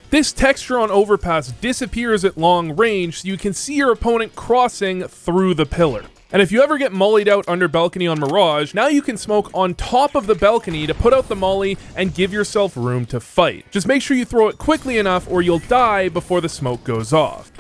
This texture on overpass disappears at long range, so you can see your opponent crossing through the pillar. And if you ever get mollied out under balcony on Mirage, now you can smoke on top of the balcony to put out the molly and give yourself room to fight. Just make sure you throw it quickly enough or you'll die before the smoke goes off.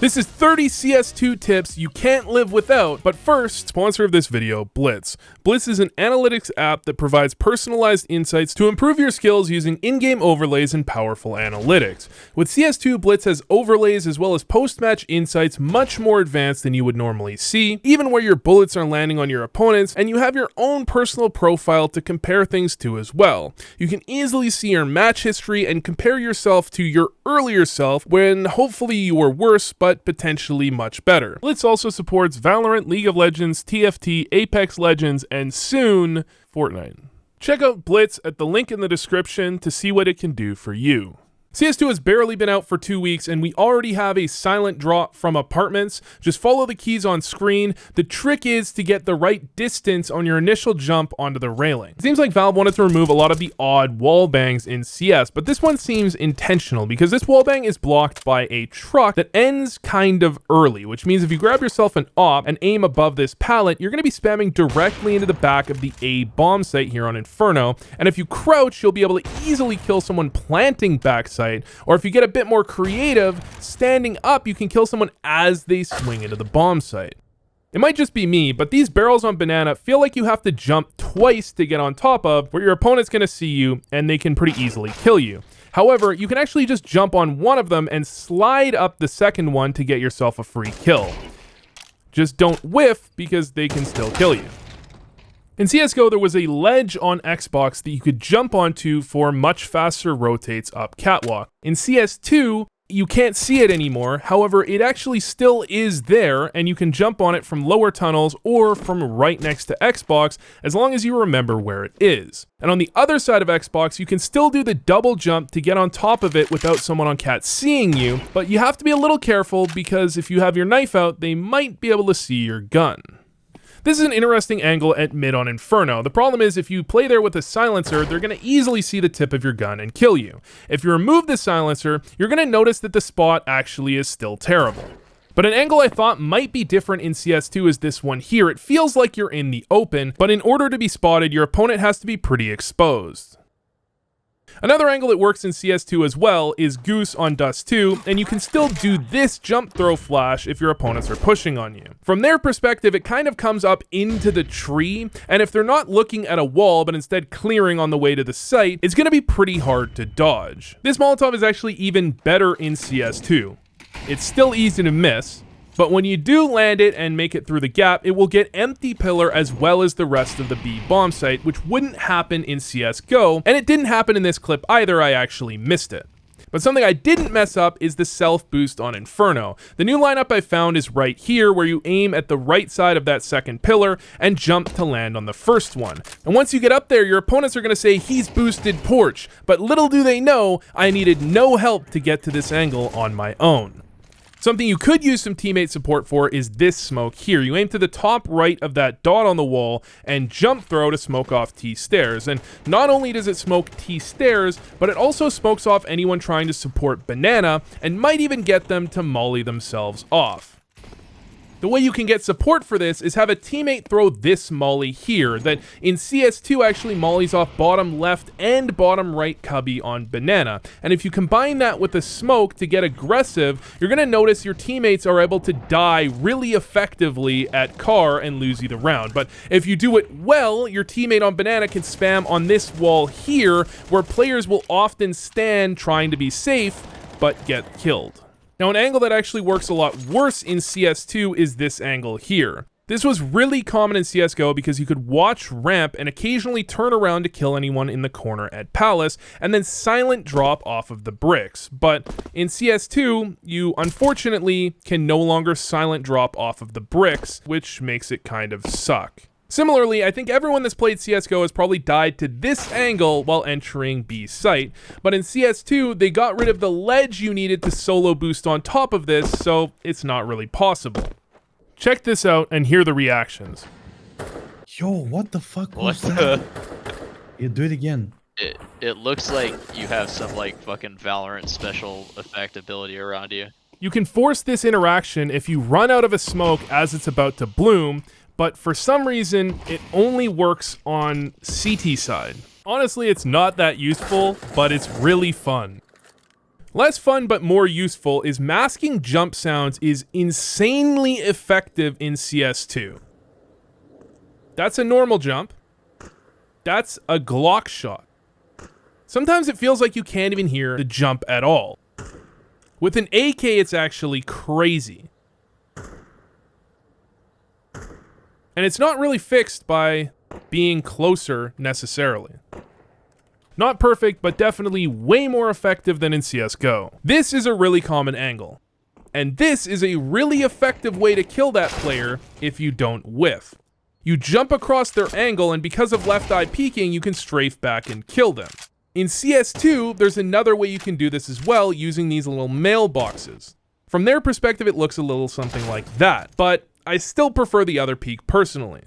This is 30 CS2 tips you can't live without, but first, sponsor of this video, Blitz. Blitz is an analytics app that provides personalized insights to improve your skills using in-game overlays and powerful analytics. With CS2, Blitz has overlays as well as post-match insights much more advanced than you would normally see, even where your bullets are landing on your opponents, and you have your own personal profile to compare things to as well. You can easily see your match history and compare yourself to your earlier self when hopefully you were worse, but potentially much better. Blitz also supports Valorant, League of Legends, TFT, Apex Legends, and soon, Fortnite. Check out Blitz at the link in the description to see what it can do for you. CS2 has barely been out for 2 weeks and we already have a silent drop from apartments. Just follow the keys on screen. The trick is to get the right distance on your initial jump onto the railing. It seems like Valve wanted to remove a lot of the odd wall bangs in CS, but this one seems intentional because this wall bang is blocked by a truck that ends kind of early, which means if you grab yourself an op and aim above this pallet, you're going to be spamming directly into the back of the A bomb site here on Inferno, and if you crouch, you'll be able to easily kill someone planting backside. Or if you get a bit more creative, standing up, you can kill someone as they swing into the bomb site. It might just be me, but these barrels on Banana feel like you have to jump twice to get on top of, where your opponent's going to see you and they can pretty easily kill you. However, you can actually just jump on one of them and slide up the second one to get yourself a free kill. Just don't whiff because they can still kill you. In CSGO, there was a ledge on Xbox that you could jump onto for much faster rotates up catwalk. In CS2, you can't see it anymore. However, it actually still is there, and you can jump on it from lower tunnels or from right next to Xbox, as long as you remember where it is. And on the other side of Xbox, you can still do the double jump to get on top of it without someone on cat seeing you, but you have to be a little careful because if you have your knife out, they might be able to see your gun. This is an interesting angle at mid on Inferno. The problem is if you play there with a silencer, they're going to easily see the tip of your gun and kill you. If you remove the silencer, you're going to notice that the spot actually is still terrible. But an angle I thought might be different in CS2 is this one here. It feels like you're in the open, but in order to be spotted, your opponent has to be pretty exposed. Another angle that works in CS2 as well is Goose on Dust 2, and you can still do this jump throw flash if your opponents are pushing on you. From their perspective, it kind of comes up into the tree, and if they're not looking at a wall but instead clearing on the way to the site, it's going to be pretty hard to dodge. This Molotov is actually even better in CS2. It's still easy to miss, but when you do land it and make it through the gap, it will get empty pillar as well as the rest of the B bomb site, which wouldn't happen in CSGO, and it didn't happen in this clip either. I actually missed it. But something I didn't mess up is the self boost on Inferno. The new lineup I found is right here, where you aim at the right side of that second pillar and jump to land on the first one. And once you get up there, your opponents are going to say he's boosted porch, but little do they know I needed no help to get to this angle on my own. Something you could use some teammate support for is this smoke here. You aim to the top right of that dot on the wall and jump throw to smoke off T stairs. And not only does it smoke T stairs, but it also smokes off anyone trying to support Banana and might even get them to molly themselves off. The way you can get support for this is have a teammate throw this molly here that in CS2 actually mollies off bottom left and bottom right cubby on Banana. And if you combine that with a smoke to get aggressive, you're going to notice your teammates are able to die really effectively at car and lose you the round. But if you do it well, your teammate on Banana can spam on this wall here where players will often stand trying to be safe but get killed. Now, an angle that actually works a lot worse in CS2 is this angle here. This was really common in CSGO because you could watch ramp and occasionally turn around to kill anyone in the corner at Palace, and then silent drop off of the bricks. But in CS2, you unfortunately can no longer silent drop off of the bricks, which makes it kind of suck. Similarly, I think everyone that's played CSGO has probably died to this angle while entering B site, but in CS2, they got rid of the ledge you needed to solo boost on top of this, so it's not really possible. Check this out and hear the reactions. Yo, what the fuck was that? Yeah, do it again. It looks like you have some like fucking Valorant special effect ability around you. You can force this interaction if you run out of a smoke as it's about to bloom, but for some reason, it only works on CT side. Honestly, it's not that useful, but it's really fun. Less fun but more useful is masking jump sounds is insanely effective in CS2. That's a normal jump. That's a Glock shot. Sometimes it feels like you can't even hear the jump at all. With an AK, it's actually crazy. And it's not really fixed by being closer necessarily. Not perfect, but definitely way more effective than in CSGO. This is a really common angle. And this is a really effective way to kill that player if you don't whiff. You jump across their angle, and because of left eye peeking, you can strafe back and kill them. In CS2, there's another way you can do this as well, using these little mailboxes. From their perspective, it looks a little something like that, but I still prefer the other peek personally.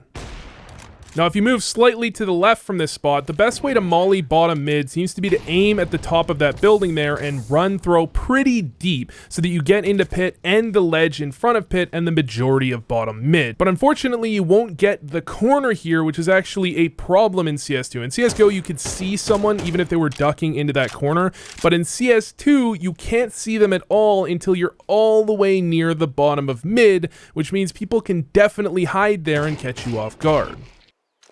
Now, if you move slightly to the left from this spot, the best way to molly bottom mid seems to be to aim at the top of that building there and run throw pretty deep so that you get into pit and the ledge in front of pit and the majority of bottom mid. But unfortunately, you won't get the corner here, which is actually a problem in CS2. In CSGO, you could see someone even if they were ducking into that corner, but in CS2, you can't see them at all until you're all the way near the bottom of mid, which means people can definitely hide there and catch you off guard.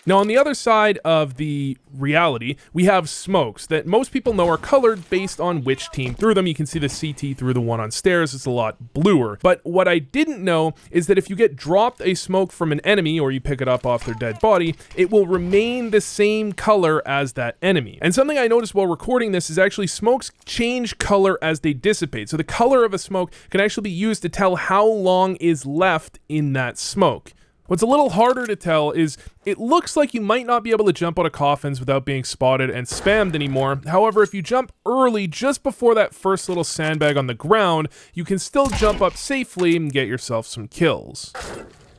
Now, on the other side of the reality, we have smokes that most people know are colored based on which team threw them. You can see the CT through the one on stairs. It's a lot bluer. But what I didn't know is that if you get dropped a smoke from an enemy or you pick it up off their dead body, it will remain the same color as that enemy. And something I noticed while recording this is actually smokes change color as they dissipate. So the color of a smoke can actually be used to tell how long is left in that smoke. What's a little harder to tell is it looks like you might not be able to jump out of coffins without being spotted and spammed anymore. However, if you jump early just before that first little sandbag on the ground, you can still jump up safely and get yourself some kills.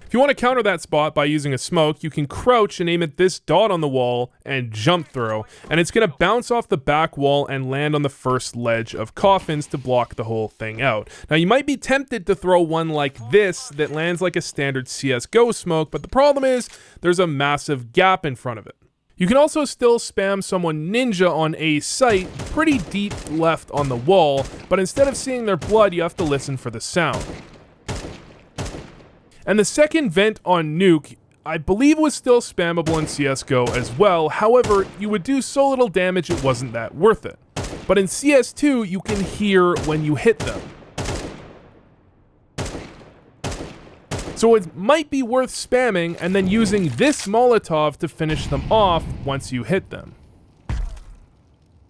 If you want to counter that spot by using a smoke, you can crouch and aim at this dot on the wall and jump throw, and it's going to bounce off the back wall and land on the first ledge of coffins to block the whole thing out. Now, you might be tempted to throw one like this that lands like a standard CSGO smoke, but the problem is there's a massive gap in front of it. You can also still spam someone ninja on a site pretty deep left on the wall, but instead of seeing their blood, you have to listen for the sound. And the second vent on Nuke, I believe was still spammable in CSGO as well. However, you would do so little damage it wasn't that worth it. But in CS2, you can hear when you hit them. So it might be worth spamming and then using this Molotov to finish them off once you hit them.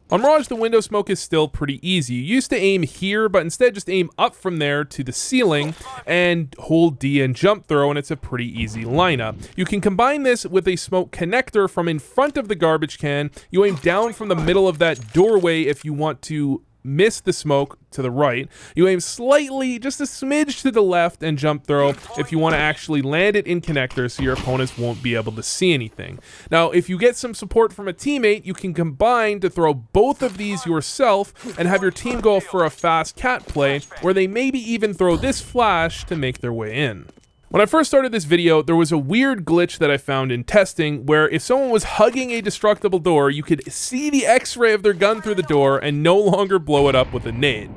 On Mirage, the window smoke is still pretty easy. You used to aim here, but instead just aim up from there to the ceiling and hold D and jump throw, and it's a pretty easy lineup. You can combine this with a smoke connector from in front of the garbage can. You aim down from the middle of that doorway if you want to miss the smoke to the right. You aim slightly, just a smidge to the left and jump throw if you want to actually land it in connector so your opponents won't be able to see anything. Now, if you get some support from a teammate, you can combine to throw both of these yourself and have your team go for a fast cat play where they maybe even throw this flash to make their way in. When I first started this video, there was a weird glitch that I found in testing where if someone was hugging a destructible door, you could see the X-ray of their gun through the door and no longer blow it up with a nade.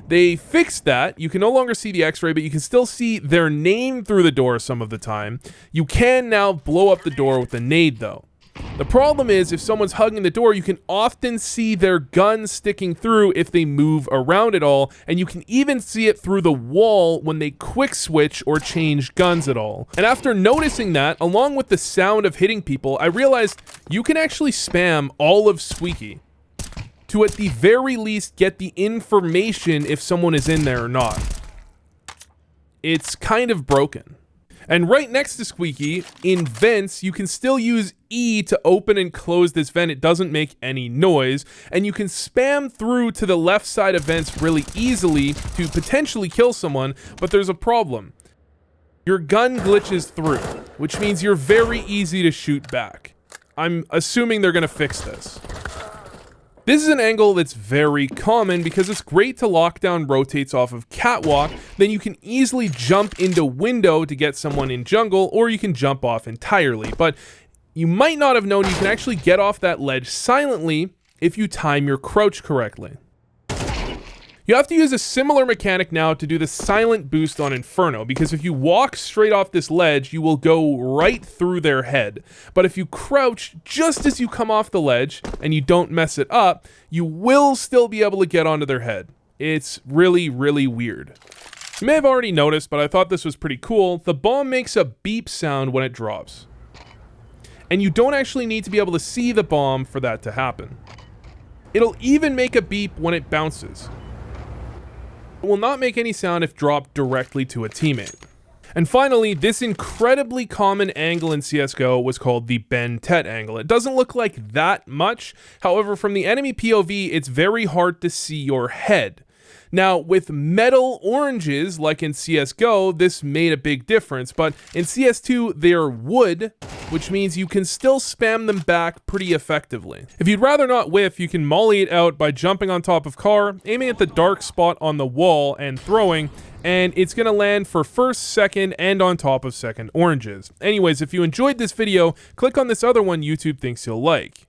They fixed that. You can no longer see the X-ray, but you can still see their name through the door some of the time. You can now blow up the door with a nade though. The problem is if someone's hugging the door, you can often see their gun sticking through if they move around at all, and you can even see it through the wall when they quick switch or change guns at all. And after noticing that, along with the sound of hitting people, I realized you can actually spam all of Squeaky to at the very least get the information if someone is in there or not. It's kind of broken. And right next to Squeaky, in vents, you can still use E to open and close this vent. It doesn't make any noise. And you can spam through to the left side of vents really easily to potentially kill someone, but there's a problem. Your gun glitches through, which means you're very easy to shoot back. I'm assuming they're gonna fix this. This is an angle that's very common because it's great to lock down rotates off of catwalk, then you can easily jump into window to get someone in jungle, or you can jump off entirely. But you might not have known you can actually get off that ledge silently if you time your crouch correctly. You have to use a similar mechanic now to do the silent boost on Inferno, because if you walk straight off this ledge, you will go right through their head. But if you crouch just as you come off the ledge, and you don't mess it up, you will still be able to get onto their head. It's really, really weird. You may have already noticed, but I thought this was pretty cool. The bomb makes a beep sound when it drops. And you don't actually need to be able to see the bomb for that to happen. It'll even make a beep when it bounces. It will not make any sound if dropped directly to a teammate. And finally, this incredibly common angle in CSGO was called the BnTeT angle. It doesn't look like that much, however, from the enemy POV, it's very hard to see your head. Now, with metal oranges, like in CSGO, this made a big difference, but in CS2, they're wood, which means you can still spam them back pretty effectively. If you'd rather not whiff, you can molly it out by jumping on top of car, aiming at the dark spot on the wall, and throwing, and it's gonna land for first, second, and on top of second oranges. Anyways, if you enjoyed this video, click on this other one YouTube thinks you'll like.